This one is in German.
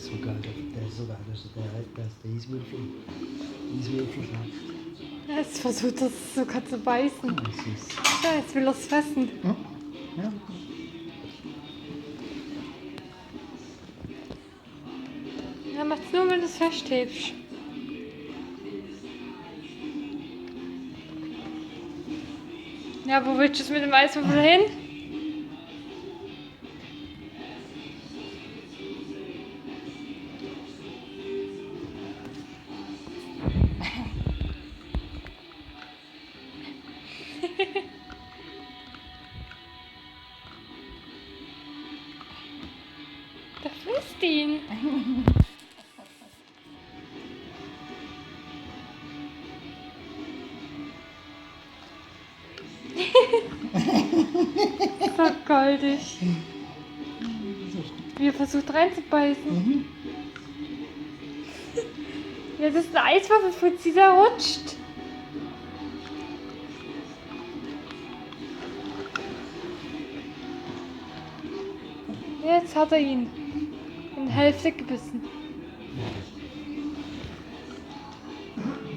sogar der Eiswürfel. Eiswürfel schmeckt. Jetzt versucht er es sogar zu beißen. Ah, süß. Ja, jetzt will er es fressen. Ja. Ja. Er macht es nur, wenn du es festhebst. Ja, wo willst du es mit dem Eiswürfel hin? Der frisst ihn. So goldig. Wie er versucht reinzubeißen. Mhm. Ja, das ist ein Eiswürfelfuzzi, der rutscht. Jetzt hat er ihn in die Hälfte gebissen.